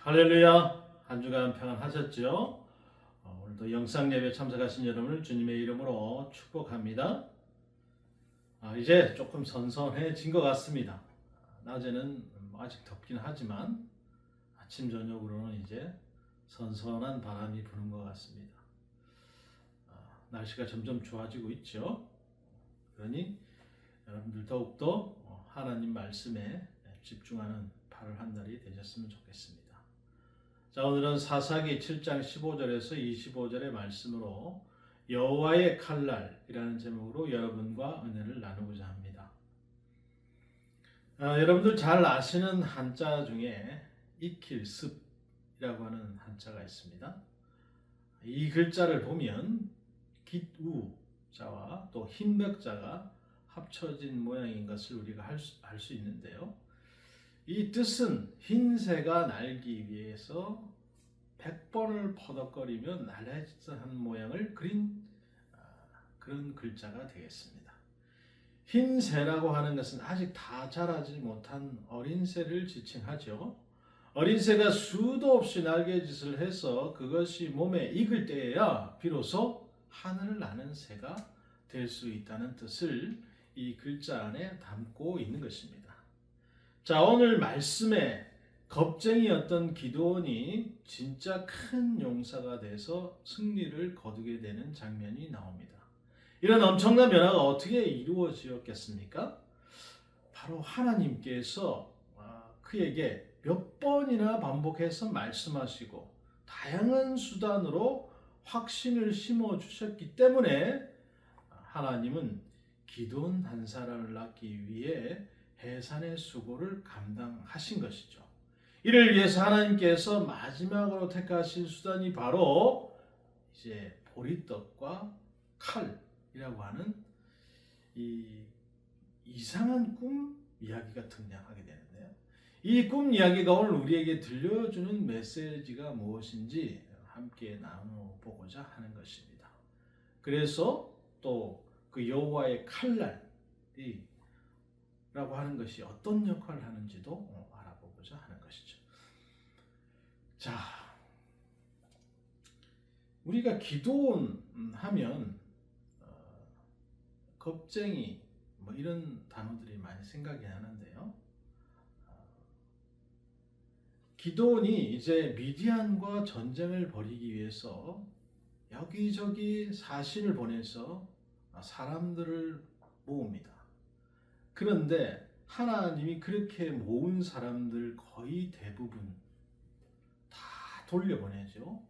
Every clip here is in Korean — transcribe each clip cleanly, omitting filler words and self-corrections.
할렐루야. 한 주간 평안하셨죠? 오늘도 영상 예배 참석하신 여러분을 주님의 이름으로 축복합니다. 이제 조금 선선해진 것 같습니다. 낮에는 아직 덥긴 하지만 아침 저녁으로는 이제 선선한 바람이 부는 것 같습니다. 날씨가 점점 좋아지고 있죠. 그러니 여러분들 더욱더 하나님 말씀에 집중하는 8월 한 달이 되셨으면 좋겠습니다. 자, 오늘은 사사기 7장 15절에서 25절의 말씀으로 여호와의 칼날이라는 제목으로 여러분과 은혜를 나누고자 합니다. 여러분들 잘 아시는 한자 중에 이킬습이라고 하는 한자가 있습니다. 이 글자를 보면 깃우자와 또 흰벽자가 합쳐진 모양인 것을 우리가 알 수 있는데요. 이 뜻은 흰새가 날기 위해서 100번을 퍼덕거리며 날래한 모양을 그린 그런 글자가 되겠습니다. 흰새라고 하는 것은 아직 다 자라지 못한 어린 새를 지칭하죠. 어린 새가 수도 없이 날개짓을 해서 그것이 몸에 익을 때에야 비로소 하늘을 나는 새가 될 수 있다는 뜻을 이 글자 안에 담고 있는 것입니다. 자, 오늘 말씀에 겁쟁이였던 기드온이 진짜 큰 용사가 돼서 승리를 거두게 되는 장면이 나옵니다. 이런 엄청난 변화가 어떻게 이루어지었겠습니까? 바로 하나님께서 그에게 몇 번이나 반복해서 말씀하시고 다양한 수단으로 확신을 심어주셨기 때문에 하나님은 기드온 한 사람을 낳기 위해 해산의 수고를 감당하신 것이죠. 이를 위해서 하나님께서 마지막으로 택하신 수단이 바로 이제 보리떡과 칼이라고 하는 이 이상한 꿈 이야기가 등장하게 되는데요. 이 꿈 이야기가 오늘 우리에게 들려주는 메시지가 무엇인지 함께 나눠보고자 하는 것입니다. 그래서 또 그 여호와의 칼날이 라고 하는 것이 어떤 역할을 하는지도 알아보고자 하는 것이죠. 자, 우리가 기드온 하면 겁쟁이 뭐 이런 단어들이 많이 생각이 나는데요. 기드온이 이제 미디안과 전쟁을 벌이기 위해서 여기저기 사신을 보내서 사람들을 모읍니다. 그런데 하나님이 그렇게 모은 사람들 거의 대부분 다 돌려보내죠.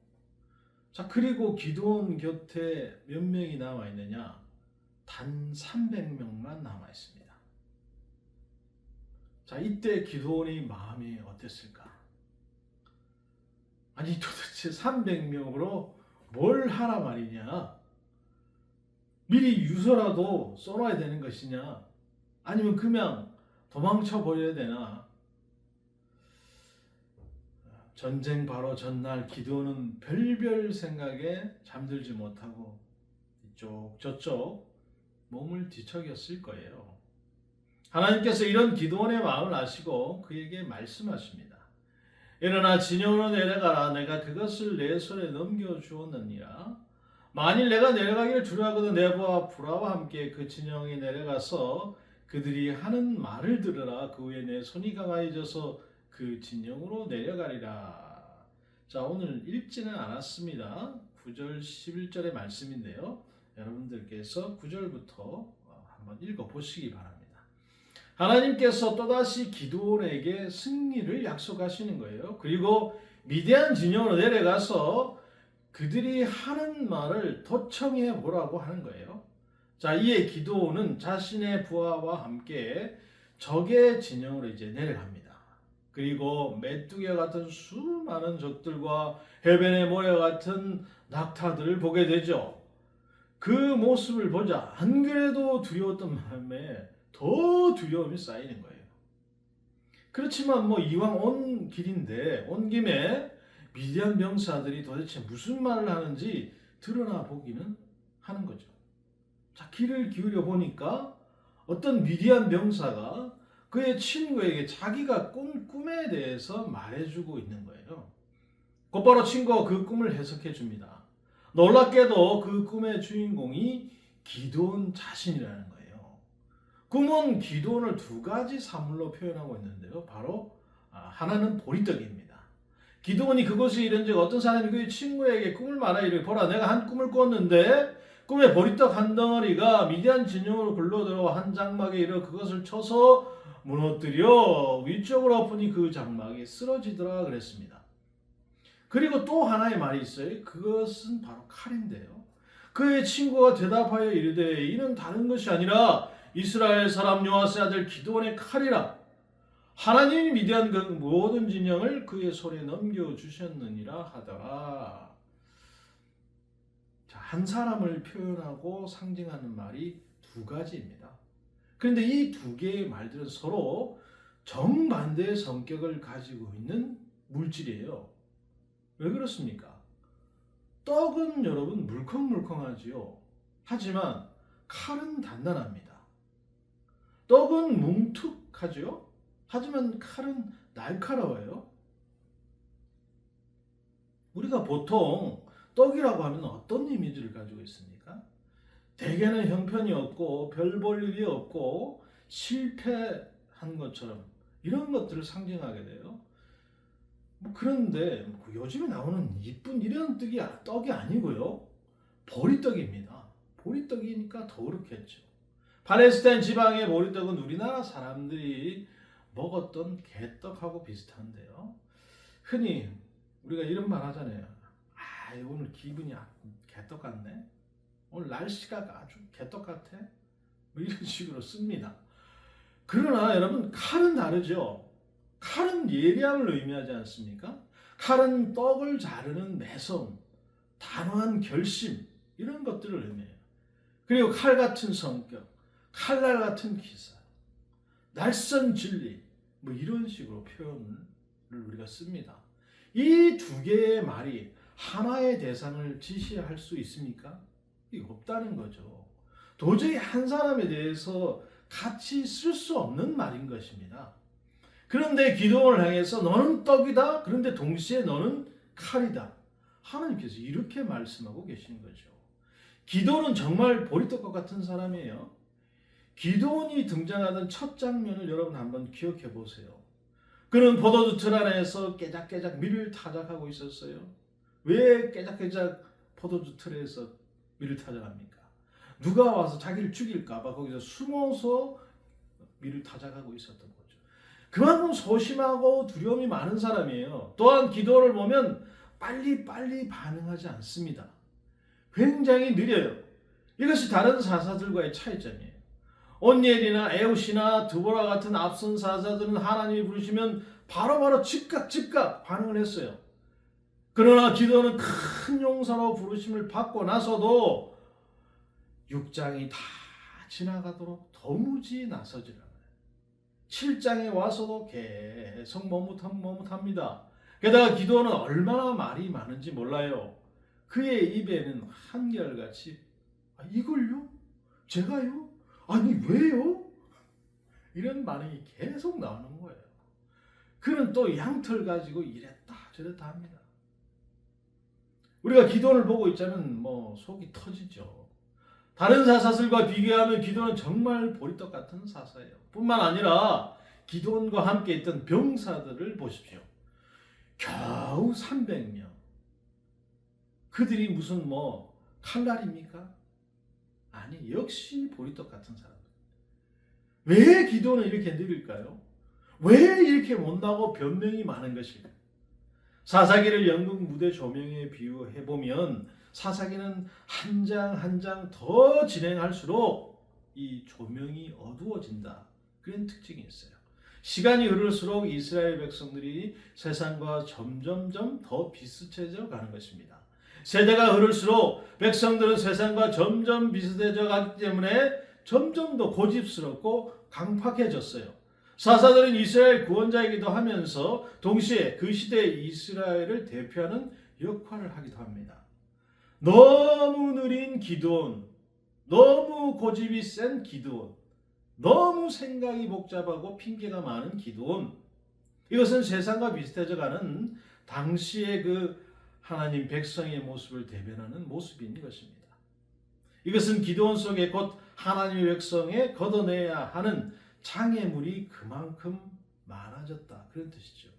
자, 그리고 기드온 곁에 몇 명이 남아 있느냐? 단 300명만 남아 있습니다. 자, 이때 기드온의 마음이 어땠을까? 아니, 도대체 300명으로 뭘 하라 말이냐? 미리 유서라도 써놔야 되는 것이냐? 아니면 그냥 도망쳐 버려야 되나? 전쟁 바로 전날 기드온은 별별 생각에 잠들지 못하고 이쪽 저쪽 몸을 뒤척였을 거예요. 하나님께서 이런 기드온의 마음을 아시고 그에게 말씀하십니다. 일어나 진영으로 내려가라. 내가 그것을 내 손에 넘겨주었느니라. 만일 내가 내려가기를 두려워하거든 내부와 불화와 함께 그 진영에 내려가서 그들이 하는 말을 들으라. 그 후에 내 손이 강하여져서 그 진영으로 내려가리라. 자, 오늘 읽지는 않았습니다. 9절 11절의 말씀인데요. 여러분들께서 9절부터 한번 읽어보시기 바랍니다. 하나님께서 또다시 기드온에게 승리를 약속하시는 거예요. 그리고 미디안 진영으로 내려가서 그들이 하는 말을 도청해 보라고 하는 거예요. 자, 이에 기드온은 자신의 부하와 함께 적의 진영으로 이제 내려갑니다. 그리고 메뚜기와 같은 수많은 적들과 해변의 모래 같은 낙타들을 보게 되죠. 그 모습을 보자 안 그래도 두려웠던 마음에 더 두려움이 쌓이는 거예요. 그렇지만 뭐 이왕 온 길인데 온 김에 미디안 병사들이 도대체 무슨 말을 하는지 드러나 보기는 하는 거죠. 자, 귀를 기울여 보니까 어떤 미디안 병사가 그의 친구에게 자기가 꾼 꿈에 대해서 말해주고 있는 거예요. 곧바로 친구가 그 꿈을 해석해 줍니다. 놀랍게도 그 꿈의 주인공이 기드온 자신이라는 거예요. 꿈은 기드온을 두 가지 사물로 표현하고 있는데요. 바로 하나는 보리떡입니다. 기드온이 그것을 이룬 적 어떤 사람이 그의 친구에게 꿈을 말하 이르되 보라 내가 한 꿈을 꿨는데 꿈에 보리떡 한 덩어리가 미디안 진영으로 굴러들어와 한 장막에 이르러 그것을 쳐서 무너뜨려 위쪽으로 엎으니 그 장막이 쓰러지더라 그랬습니다. 그리고 또 하나의 말이 있어요. 그것은 바로 칼인데요. 그의 친구가 대답하여 이르되 이는 다른 것이 아니라 이스라엘 사람 요아스의 아들 기드온의 칼이라. 하나님이 미디안 그 모든 진영을 그의 손에 넘겨주셨느니라 하더라. 자, 한 사람을 표현하고 상징하는 말이 두 가지입니다. 그런데 이 두 개의 말들은 서로 정반대의 성격을 가지고 있는 물질이에요. 왜 그렇습니까? 떡은 여러분 물컹물컹하지요. 하지만 칼은 단단합니다. 떡은 뭉툭하지요. 하지만 칼은 날카로워요. 우리가 보통 떡이라고 하면 어떤 이미지를 가지고 있습니까? 대개는 형편이 없고 별 볼 일이 없고 실패한 것처럼 이런 것들을 상징하게 돼요. 그런데 요즘에 나오는 이쁜 이런 떡이 아니고요. 보리떡입니다. 보리떡이니까 더 그렇겠죠. 팔레스타인 지방의 보리떡은 우리나라 사람들이 먹었던 개떡하고 비슷한데요. 흔히 우리가 이런 말 하잖아요. 오늘 기분이 개떡 같네. 오늘 날씨가 아주 개떡 같아. 뭐 이런 식으로 씁니다. 그러나 여러분 칼은 다르죠. 칼은 예리함을 의미하지 않습니까? 칼은 떡을 자르는 매성, 단호한 결심 이런 것들을 의미해요. 그리고 칼 같은 성격, 칼날 같은 기사, 날선 진리 뭐 이런 식으로 표현을 우리가 씁니다. 이 두 개의 말이 하나의 대상을 지시할 수 있습니까? 이거 없다는 거죠. 도저히 한 사람에 대해서 같이 쓸 수 없는 말인 것입니다. 그런데 기드온을 향해서 너는 떡이다. 그런데 동시에 너는 칼이다. 하나님께서 이렇게 말씀하고 계시는 거죠. 기드온은 정말 보리떡과 같은 사람이에요. 기드온이 등장하던 첫 장면을 여러분 한번 기억해 보세요. 그는 포도주 틀 안에서 깨작깨작 밀을 타작하고 있었어요. 왜 깨작깨작 포도주 틀에서 밀을 타작합니까? 누가 와서 자기를 죽일까 봐 거기서 숨어서 밀을 타작하고 있었던 거죠. 그만큼 소심하고 두려움이 많은 사람이에요. 또한 기도를 보면 빨리 반응하지 않습니다. 굉장히 느려요. 이것이 다른 사사들과의 차이점이에요. 온니엘이나 에웃이나 드보라 같은 앞선 사사들은 하나님이 부르시면 바로바로 즉각 반응을 했어요. 그러나 기도는 큰 용사로 부르심을 받고 나서도 6장이 다 지나가도록 도무지 나서질 않아요. 7장에 와서도 계속 머뭇합니다. 게다가 기도는 얼마나 말이 많은지 몰라요. 그의 입에는 한결같이 이걸요? 제가요? 아니 왜요? 이런 반응이 계속 나오는 거예요. 그는 또 양털 가지고 이랬다 저랬다 합니다. 우리가 기도를 보고 있자면 속이 터지죠. 다른 사사들과 비교하면 기도는 정말 보리떡 같은 사사예요. 뿐만 아니라 기도원과 함께 있던 병사들을 보십시오. 겨우 300명. 그들이 무슨 칼날입니까? 아니 역시 보리떡 같은 사람. 왜 기도는 이렇게 느릴까요? 왜 이렇게 못나고 변명이 많은 것일까? 사사기를 연극 무대 조명에 비유해보면 사사기는 한 장 한 장 더 진행할수록 이 조명이 어두워진다. 그런 특징이 있어요. 시간이 흐를수록 이스라엘 백성들이 세상과 점점점 더 비슷해져 가는 것입니다. 세대가 흐를수록 백성들은 세상과 점점 비슷해져 가기 때문에 점점 더 고집스럽고 강팍해졌어요. 사사들은 이스라엘 구원자이기도 하면서 동시에 그 시대의 이스라엘을 대표하는 역할을 하기도 합니다. 너무 느린 기드온, 너무 고집이 센 기드온, 너무 생각이 복잡하고 핑계가 많은 기드온. 이것은 세상과 비슷해져가는 당시의 그 하나님 백성의 모습을 대변하는 모습인 것입니다. 이것은 기드온 속에 곧 하나님의 백성에 걷어내야 하는 장애물이 그만큼 많아졌다, 그런 뜻이죠.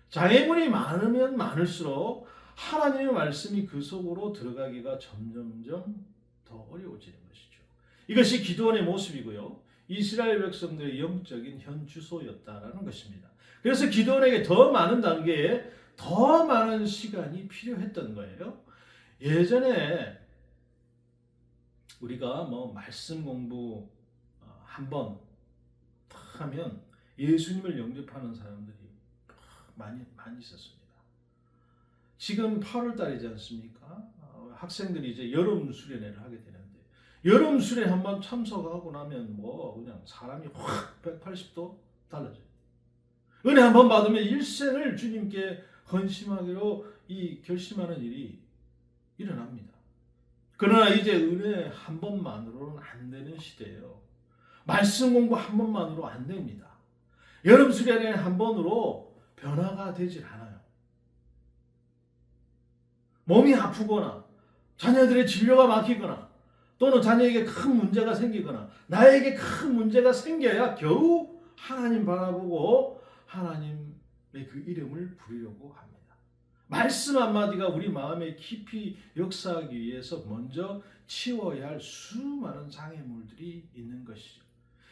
장애물이 많으면 많을수록 하나님의 말씀이 그 속으로 들어가기가 점점점 더 어려워지는 것이죠. 이것이 기드온의 모습이고요, 이스라엘 백성들의 영적인 현 주소였다라는 것입니다. 그래서 기드온에게 더 많은 단계에 더 많은 시간이 필요했던 거예요. 예전에 우리가 말씀 공부 한번 하면 예수님을 영접하는 사람들이 많이 있었습니다. 지금 8월 달이지 않습니까? 학생들이 이제 여름 수련회를 하게 되는데, 여름 수련회 한번 참석하고 나면 그냥 사람이 확 180도 달라져요. 은혜 한번 받으면 일생을 주님께 헌신하기로 결심하는 일이 일어납니다. 그러나 이제 은혜 한 번만으로는 안 되는 시대예요. 말씀 공부 한 번만으로 안 됩니다. 여름 수련회 한 번으로 변화가 되질 않아요. 몸이 아프거나 자녀들의 진료가 막히거나 또는 자녀에게 큰 문제가 생기거나 나에게 큰 문제가 생겨야 겨우 하나님 바라보고 하나님의 그 이름을 부르려고 합니다. 말씀 한마디가 우리 마음에 깊이 역사하기 위해서 먼저 치워야 할 수많은 장애물들이 있는 것이죠.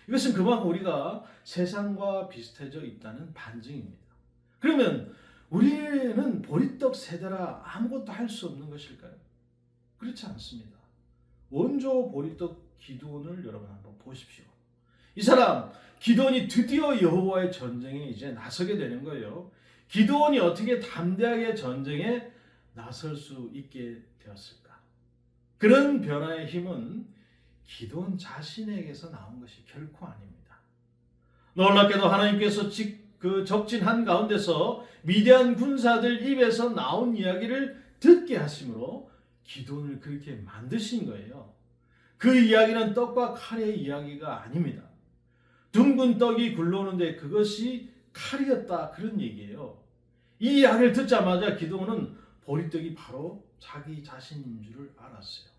이것은 그만큼 우리가 세상과 비슷해져 있다는 반증입니다. 그러면 우리는 보리떡 세대라 아무것도 할 수 없는 것일까요? 그렇지 않습니다. 원조 보리떡 기드온을 여러분 한번 보십시오. 이 사람 기드온이 드디어 여호와의 전쟁에 이제 나서게 되는 거예요. 기드온이 어떻게 담대하게 전쟁에 나설 수 있게 되었을까? 그런 변화의 힘은 기드온 자신에게서 나온 것이 결코 아닙니다. 놀랍게도 하나님께서 적진한 가운데서 미디안 군사들 입에서 나온 이야기를 듣게 하심으로 기드온을 그렇게 만드신 거예요. 그 이야기는 떡과 칼의 이야기가 아닙니다. 둥근 떡이 굴러오는데 그것이 칼이었다, 그런 얘기예요. 이 이야기를 듣자마자 기드온은 보리떡이 바로 자기 자신인 줄을 알았어요.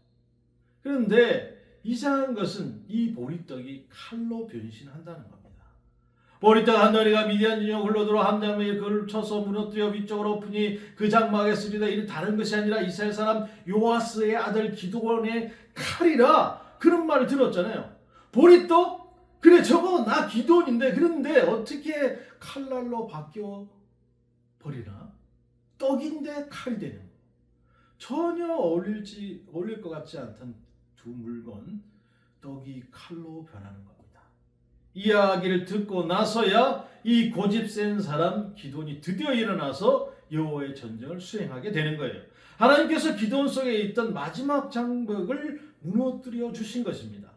그런데 이상한 것은 이 보리떡이 칼로 변신한다는 겁니다. 보리떡 한 덩이가 미디안 진영 흘러들어 함장에 그를 쳐서 무너뜨려 위쪽으로 엎으니 그 장막에 쓰리다. 이는 다른 것이 아니라 이스라엘 사람 요아스의 아들 기드온의 칼이라, 그런 말을 들었잖아요. 보리떡? 그래, 저거 나 기드온인데, 그런데 어떻게 칼날로 바뀌어 버리나? 떡인데 칼이 되는 거. 전혀 어울릴 것 같지 않던 두 물건, 떡이 칼로 변하는 겁니다. 이야기를 듣고 나서야 이 고집센 사람 기드온이 드디어 일어나서 여호와의 전쟁을 수행하게 되는 거예요. 하나님께서 기드온 속에 있던 마지막 장벽을 무너뜨려 주신 것입니다.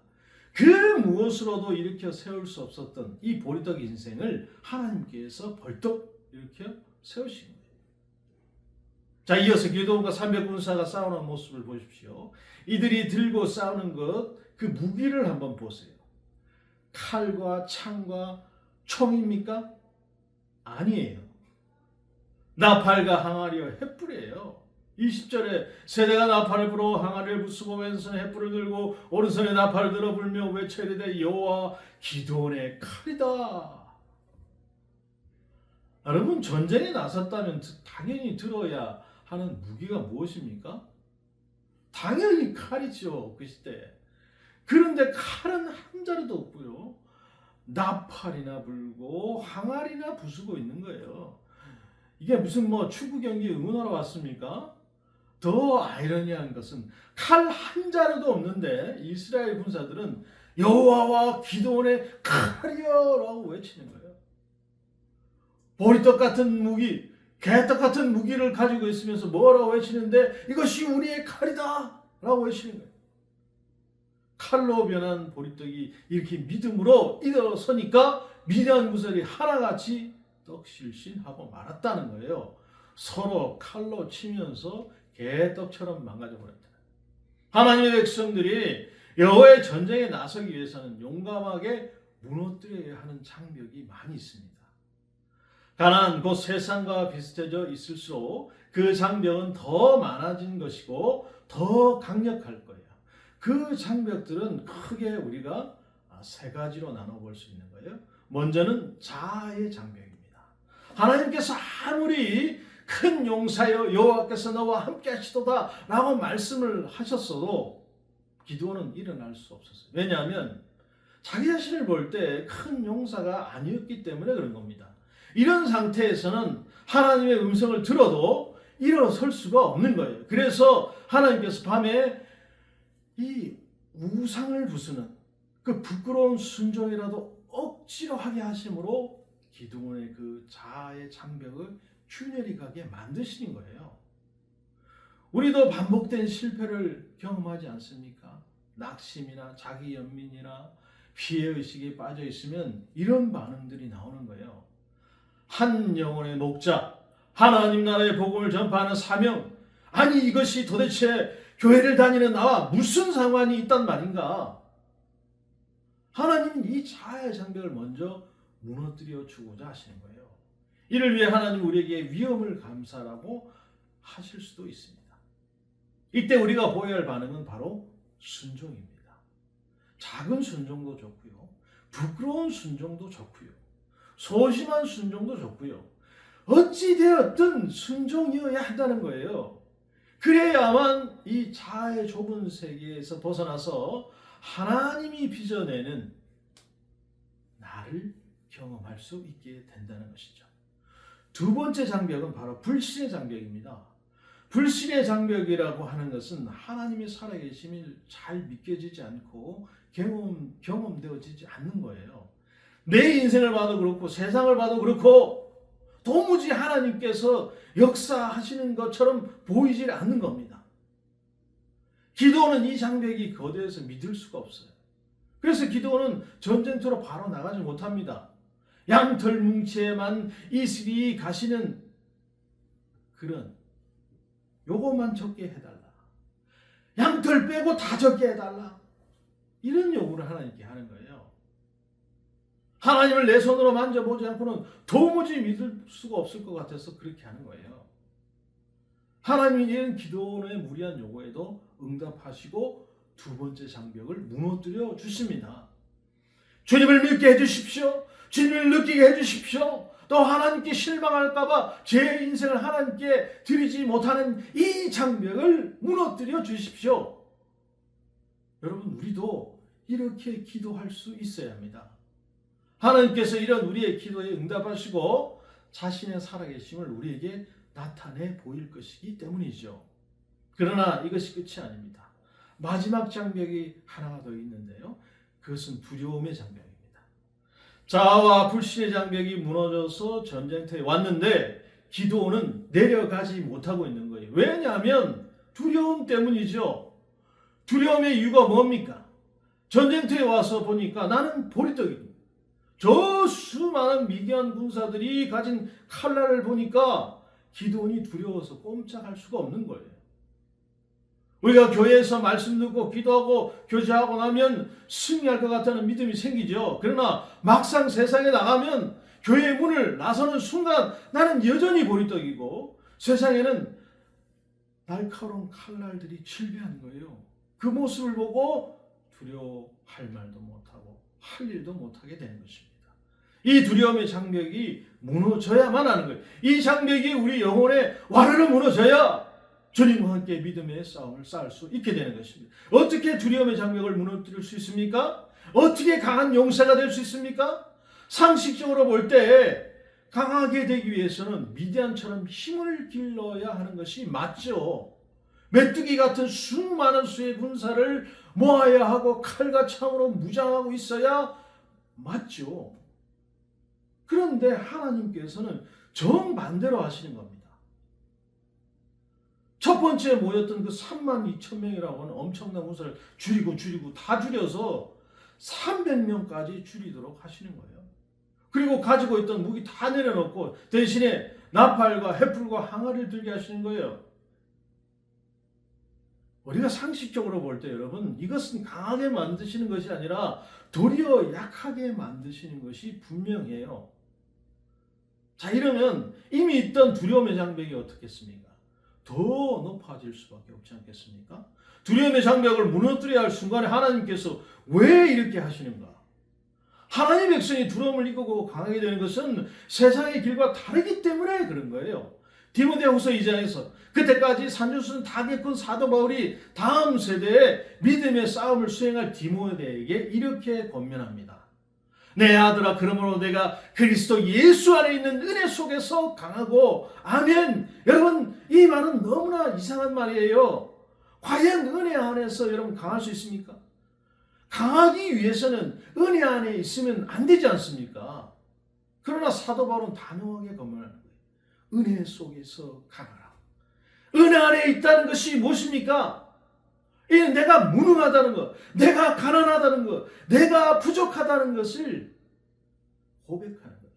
그 무엇으로도 일으켜 세울 수 없었던 이 보리떡 인생을 하나님께서 벌떡 일으켜 세우신 거예요. 자, 이어서 기드온과 300군사가 싸우는 모습을 보십시오. 이들이 들고 싸우는 그 무기를 한번 보세요. 칼과 창과 총입니까? 아니에요. 나팔과 항아리와 횃불이에요. 20절에 세대가 나팔을 불어 항아리를 부수고 왼손에 횃불을 들고 오른손에 나팔을 들어 불며 외쳐 이르되 여호와 기드온의 칼이다. 여러분, 전쟁에 나섰다면 당연히 들어야 하는 무기가 무엇입니까? 당연히 칼이죠, 그 시대. 그런데 칼은 한 자루도 없고요, 나팔이나 불고 항아리나 부수고 있는 거예요. 이게 무슨 축구 경기 응원하러 왔습니까? 더 아이러니한 것은 칼 한 자루도 없는데 이스라엘 군사들은 여호와와 기드온의 칼이여라고 외치는 거예요. 보리떡 같은 무기, 개떡 같은 무기를 가지고 있으면서 뭐라고 외치는데 이것이 우리의 칼이다 라고 외치는 거예요. 칼로 변한 보리떡이 이렇게 믿음으로 일어서니까 미디안 군사들이 하나같이 떡실신하고 말았다는 거예요. 서로 칼로 치면서 개떡처럼 망가져 버렸다. 하나님의 백성들이 여호와의 전쟁에 나서기 위해서는 용감하게 무너뜨려야 하는 장벽이 많이 있습니다. 가나안 곧 세상과 비슷해져 있을수록 그 장벽은 더 많아진 것이고 더 강력할 거예요. 그 장벽들은 크게 우리가 세 가지로 나눠볼 수 있는 거예요. 먼저는 자아의 장벽입니다. 하나님께서 아무리 큰 용사여 여호와께서 너와 함께 하시도다 라고 말씀을 하셨어도 기드온은 일어날 수 없었어요. 왜냐하면 자기 자신을 볼 때 큰 용사가 아니었기 때문에 그런 겁니다. 이런 상태에서는 하나님의 음성을 들어도 일어설 수가 없는 거예요. 그래서 하나님께서 밤에 이 우상을 부수는 그 부끄러운 순종이라도 억지로 하게 하심으로 기드온의 그 자아의 장벽을 균열이 가게 만드시는 거예요. 우리도 반복된 실패를 경험하지 않습니까? 낙심이나 자기 연민이나 피해의식에 빠져 있으면 이런 반응들이 나오는 거예요. 한 영혼의 목자, 하나님 나라의 복음을 전파하는 사명, 아니 이것이 도대체 교회를 다니는 나와 무슨 상관이 있단 말인가? 하나님은 이 자아의 장벽을 먼저 무너뜨려 주고자 하시는 거예요. 이를 위해 하나님 우리에게 위험을 감사라고 하실 수도 있습니다. 이때 우리가 보여야 할 반응은 바로 순종입니다. 작은 순종도 좋고요. 부끄러운 순종도 좋고요. 소심한 순종도 좋고요. 어찌되었든 순종이어야 한다는 거예요. 그래야만 이 자아의 좁은 세계에서 벗어나서 하나님이 빚어내는 나를 경험할 수 있게 된다는 것이죠. 두 번째 장벽은 바로 불신의 장벽입니다. 불신의 장벽이라고 하는 것은 하나님의 살아계심이 잘 믿겨지지 않고 경험되어지지 않는 거예요. 내 인생을 봐도 그렇고 세상을 봐도 그렇고 도무지 하나님께서 역사하시는 것처럼 보이질 않는 겁니다. 기드온은 이 장벽이 거대해서 믿을 수가 없어요. 그래서 기드온은 전쟁터로 바로 나가지 못합니다. 양털 뭉치에만 이슬이 가시는 그런 요것만 적게 해달라. 양털 빼고 다 적게 해달라. 이런 요구를 하나님께 하는 거예요. 하나님을 내 손으로 만져보지 않고는 도무지 믿을 수가 없을 것 같아서 그렇게 하는 거예요. 하나님이 이런 기도원의 무리한 요구에도 응답하시고 두 번째 장벽을 무너뜨려 주십니다. 주님을 믿게 해주십시오. 주님을 느끼게 해주십시오. 또 하나님께 실망할까봐 제 인생을 하나님께 드리지 못하는 이 장벽을 무너뜨려 주십시오. 여러분, 우리도 이렇게 기도할 수 있어야 합니다. 하나님께서 이런 우리의 기도에 응답하시고 자신의 살아계심을 우리에게 나타내 보일 것이기 때문이죠. 그러나 이것이 끝이 아닙니다. 마지막 장벽이 하나가 더 있는데요. 그것은 두려움의 장벽입니다. 자아와 불신의 장벽이 무너져서 전쟁터에 왔는데 기드온은 내려가지 못하고 있는 거예요. 왜냐하면 두려움 때문이죠. 두려움의 이유가 뭡니까? 전쟁터에 와서 보니까 나는 보리떡입니다. 저 수많은 미디안 군사들이 가진 칼날을 보니까 기드온이 두려워서 꼼짝할 수가 없는 거예요. 우리가 교회에서 말씀 듣고 기도하고 교제하고 나면 승리할 것 같다는 믿음이 생기죠. 그러나 막상 세상에 나가면 교회의 문을 나서는 순간 나는 여전히 보리떡이고 세상에는 날카로운 칼날들이 질비한 거예요. 그 모습을 보고 두려워할 말도 못하고 할 일도 못하게 되는 것입니다. 이 두려움의 장벽이 무너져야만 하는 거예요. 이 장벽이 우리 영혼에 와르르 무너져야 주님과 함께 믿음의 싸움을 쌓을 수 있게 되는 것입니다. 어떻게 두려움의 장벽을 무너뜨릴 수 있습니까? 어떻게 강한 용사가 될 수 있습니까? 상식적으로 볼 때 강하게 되기 위해서는 미디안처럼 힘을 길러야 하는 것이 맞죠. 메뚜기 같은 수많은 수의 군사를 모아야 하고 칼과 창으로 무장하고 있어야 맞죠. 그런데 하나님께서는 정반대로 하시는 겁니다. 첫 번째 모였던 그 32,000명이라고 하는 엄청난 군사를 줄이고 다 줄여서 300명까지 줄이도록 하시는 거예요. 그리고 가지고 있던 무기 다 내려놓고 대신에 나팔과 횃불과 항아리를 들게 하시는 거예요. 우리가 상식적으로 볼 때 여러분, 이것은 강하게 만드시는 것이 아니라 도리어 약하게 만드시는 것이 분명해요. 자, 이러면 이미 있던 두려움의 장벽이 어떻겠습니까? 더 높아질 수밖에 없지 않겠습니까? 두려움의 장벽을 무너뜨려야 할 순간에 하나님께서 왜 이렇게 하시는가? 하나님의 백성이 두려움을 이기고 강하게 되는 것은 세상의 길과 다르기 때문에 그런 거예요. 디모데후서 2장에서 그때까지 산전수전 다 겪은 사도 바울이 다음 세대의 믿음의 싸움을 수행할 디모데에게 이렇게 권면합니다. 내 아들아, 그러므로 내가 그리스도 예수 안에 있는 은혜 속에서 강하고, 아멘. 여러분, 이 말은 너무나 이상한 말이에요. 과연 은혜 안에서 여러분 강할 수 있습니까? 강하기 위해서는 은혜 안에 있으면 안 되지 않습니까? 그러나 사도 바울은 단호하게 권면하는 거예요. 은혜 속에서 강하라. 은혜 안에 있다는 것이 무엇입니까? 내가 무능하다는 것, 내가 가난하다는 것, 내가 부족하다는 것을 고백하는 거예요.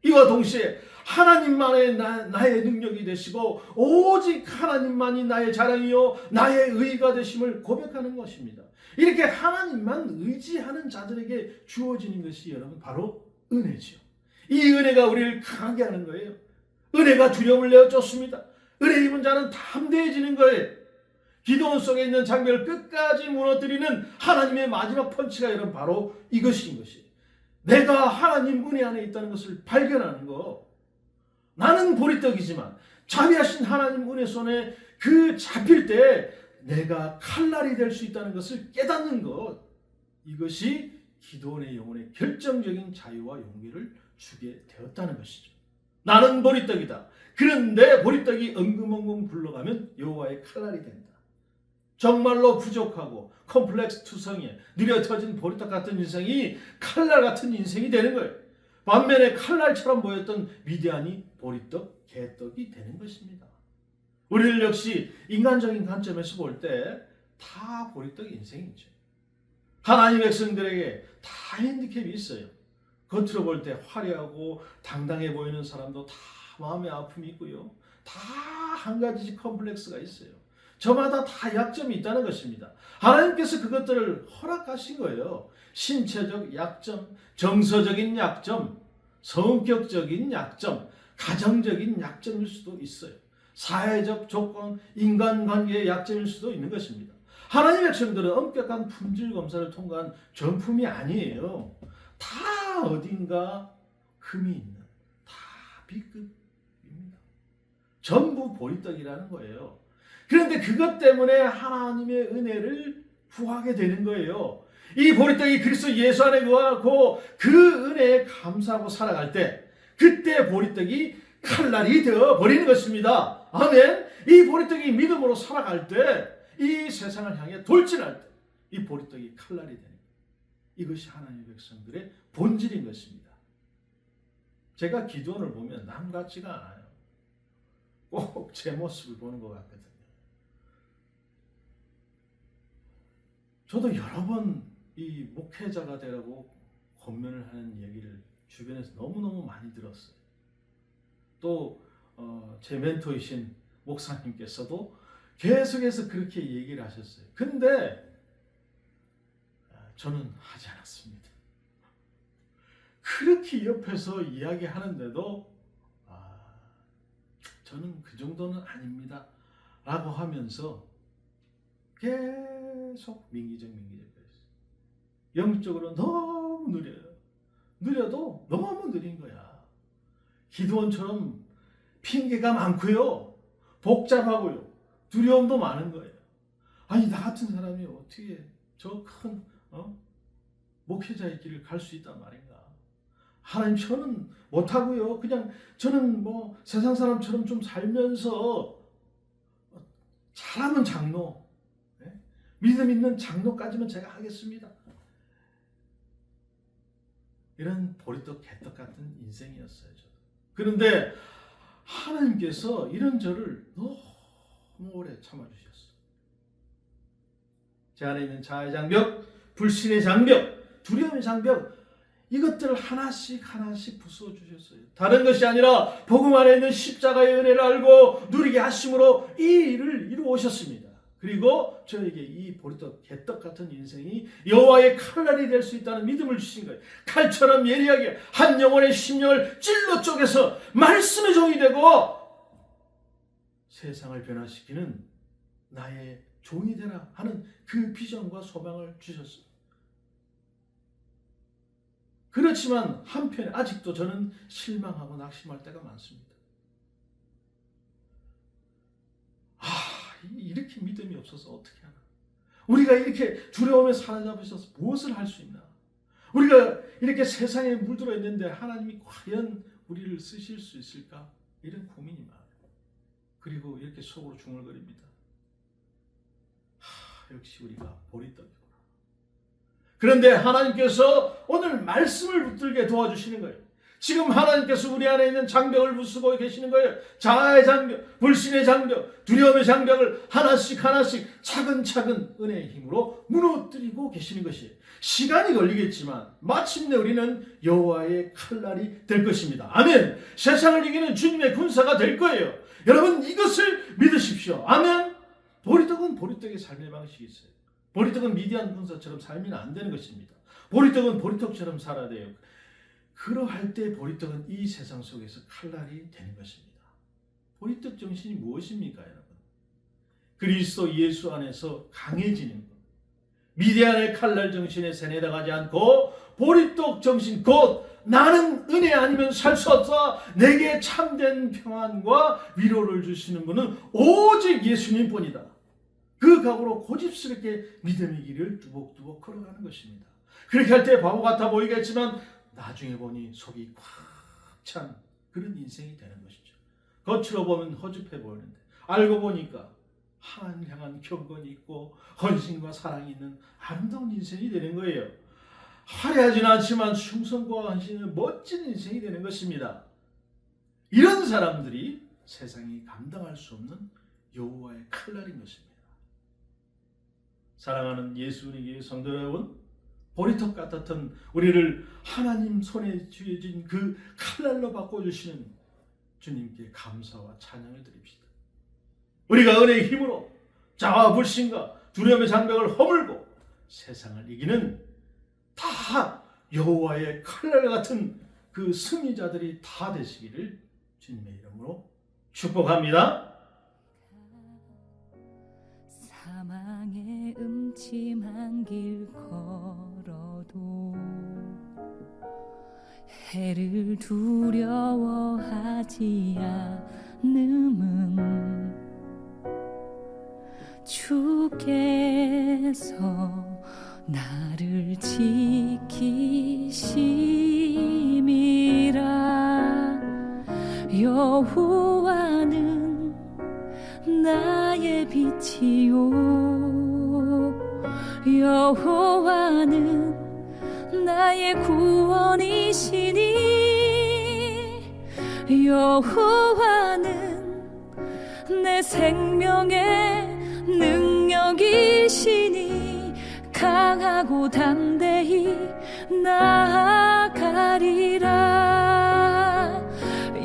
이와 동시에 하나님만의 나의 능력이 되시고 오직 하나님만이 나의 자랑이요 나의 의가 되심을 고백하는 것입니다. 이렇게 하나님만 의지하는 자들에게 주어지는 것이 여러분 바로 은혜죠. 이 은혜가 우리를 강하게 하는 거예요. 은혜가 두려움을 내어 쫓습니다. 은혜 입은 자는 담대해지는 거예요. 기도원 속에 있는 장벽을 끝까지 무너뜨리는 하나님의 마지막 펀치가 여러분 바로 이것인 것이에요. 내가 하나님 은혜 안에 있다는 것을 발견하는 거. 나는 보리떡이지만 자비하신 하나님 은혜 손에 그 잡힐 때 내가 칼날이 될 수 있다는 것을 깨닫는 것. 이것이 기도원의 영혼에 결정적인 자유와 용기를 주게 되었다는 것이죠. 나는 보리떡이다. 그런데 보리떡이 엉금엉금 굴러가면 여호와의 칼날이 된다. 정말로 부족하고 컴플렉스 투성이에 느려 터진 보리떡 같은 인생이 칼날 같은 인생이 되는 거예요. 반면에 칼날처럼 보였던 미디안이 보리떡, 개떡이 되는 것입니다. 우리들 역시 인간적인 관점에서 볼 때 다 보리떡 인생이죠. 하나님 백성들에게 다 핸디캡이 있어요. 겉으로 볼 때 화려하고 당당해 보이는 사람도 다 마음의 아픔이 있고요. 다 한 가지씩 컴플렉스가 있어요. 저마다 다 약점이 있다는 것입니다. 하나님께서 그것들을 허락하신 거예요. 신체적 약점, 정서적인 약점, 성격적인 약점, 가정적인 약점일 수도 있어요. 사회적 조건, 인간관계의 약점일 수도 있는 것입니다. 하나님의 백성들은 엄격한 품질 검사를 통과한 정품이 아니에요. 다 어딘가 흠이 있는, 다 B급입니다. 전부 보리떡이라는 거예요. 그런데 그것 때문에 하나님의 은혜를 구하게 되는 거예요. 이 보리떡이 그리스도 예수 안에 거하고 그 은혜에 감사하고 살아갈 때, 그때 보리떡이 칼날이 되어 버리는 것입니다. 아멘. 이 보리떡이 믿음으로 살아갈 때, 이 세상을 향해 돌진할 때 이 보리떡이 칼날이 되는 거예요. 이것이 하나님의 백성들의 본질인 것입니다. 제가 기도원을 보면 남 같지가 않아요. 꼭 제 모습을 보는 것 같거든요. 저도 여러 번 이 목회자가 되라고 권면을 하는 얘기를 주변에서 너무너무 많이 들었어요. 또 제 멘토이신 목사님께서도 계속해서 그렇게 얘기를 하셨어요. 근데 저는 하지 않았습니다. 그렇게 옆에서 이야기하는데도 저는 그 정도는 아닙니다 라고 하면서 계속 민기적 그랬어요. 영적으로 너무 느려요. 느려도 너무 느린 거야. 기도원처럼 핑계가 많고요, 복잡하고요, 두려움도 많은 거예요. 아니, 나 같은 사람이 어떻게 저 큰 목회자의 길을 갈 수 있단 말인가. 하나님, 저는 못하고요. 그냥 저는 뭐 세상 사람처럼 좀 살면서 잘하는 장로, 믿음 있는 장로까지는 제가 하겠습니다. 이런 보리떡 개떡 같은 인생이었어요. 저도. 그런데 하나님께서 이런 저를 너무 오래 참아주셨어요. 제 안에 있는 자아의 장벽, 불신의 장벽, 두려움의 장벽, 이것들을 하나씩 하나씩 부숴주셨어요. 다른 것이 아니라 복음 안에 있는 십자가의 은혜를 알고 누리게 하심으로 이 일을 이루어 오셨습니다. 그리고 저에게 이 보리떡, 개떡 같은 인생이 여호와의 칼날이 될 수 있다는 믿음을 주신 거예요. 칼처럼 예리하게 한 영혼의 심령을 찔러 쪼개서 말씀의 종이 되고 세상을 변화시키는 나의 종이 되라 하는 그 비전과 소망을 주셨어요. 그렇지만 한편에 아직도 저는 실망하고 낙심할 때가 많습니다. 이렇게 믿음이 없어서 어떻게 하나? 우리가 이렇게 두려움에 사로잡혀 있어서 무엇을 할 수 있나? 우리가 이렇게 세상에 물들어 있는데 하나님이 과연 우리를 쓰실 수 있을까? 이런 고민이 많아요. 그리고 이렇게 속으로 중얼거립니다. 역시 우리가 보리떡이구나. 그런데 하나님께서 오늘 말씀을 붙들게 도와주시는 거예요. 지금 하나님께서 우리 안에 있는 장벽을 부수고 계시는 거예요. 자아의 장벽, 불신의 장벽, 두려움의 장벽을 하나씩 하나씩 차근차근 은혜의 힘으로 무너뜨리고 계시는 것이에요. 시간이 걸리겠지만 마침내 우리는 여호와의 칼날이 될 것입니다. 아멘. 세상을 이기는 주님의 군사가 될 거예요. 여러분 이것을 믿으십시오. 아멘. 보리떡은 보리떡의 삶의 방식이 있어요. 보리떡은 미디안 군사처럼 살면 안 되는 것입니다. 보리떡은 보리떡처럼 살아야 돼요. 그러할 때 보리떡은 이 세상 속에서 칼날이 되는 것입니다. 보리떡 정신이 무엇입니까, 여러분? 그리스도 예수 안에서 강해지는 것. 미디안의 칼날 정신에 세뇌당하지 않고 보리떡 정신 곧 나는 은혜 아니면 살 수 없어 내게 참된 평안과 위로를 주시는 분은 오직 예수님뿐이다. 그 각오로 고집스럽게 믿음의 길을 뚜벅뚜벅 걸어가는 것입니다. 그렇게 할 때 바보 같아 보이겠지만 나중에 보니 속이 꽉 찬 그런 인생이 되는 것이죠. 겉으로 보면 허접해 보이는데 알고 보니까 하나님을 향한 경건이 있고 헌신과 사랑이 있는 아름다운 인생이 되는 거예요. 화려하진 않지만 충성과 헌신은 멋진 인생이 되는 것입니다. 이런 사람들이 세상이 감당할 수 없는 여호와의 칼날인 것입니다. 사랑하는 예수님의 성도 여러분, 보리떡 같았던 우리를 하나님 손에 쥐어진 그 칼날로 바꿔주시는 주님께 감사와 찬양을 드립시다. 우리가 은혜의 힘으로 자아와 불신과 두려움의 장벽을 허물고 세상을 이기는 다 여호와의 칼날 같은 그 승리자들이 다 되시기를 주님의 이름으로 축복합니다. 사망의 음침한 길 걸어도 해를 두려워하지 않음은 주께서 나를 지키심이라. 여호와는 나의 빛이요 여호와는 나의 구원이시니 여호와는 내 생명의 능력이시니 강하고 담대히 나아가리라.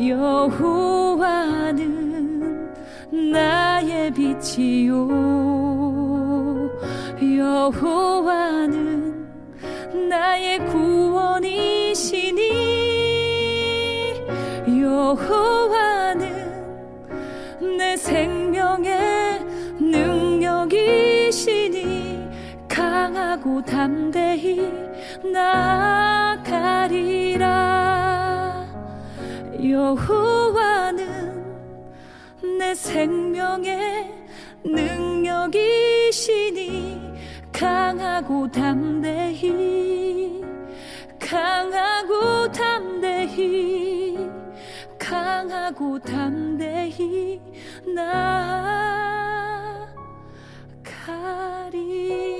여호와는 나의 빛이요 여호와는 나의 구원이시니 여호와는 내 생명의 능력이시니 강하고 담대히 나아가리라. 여호와는 내 생명의 능력이시니 강하고 담대히 강하고 담대히 나아가리.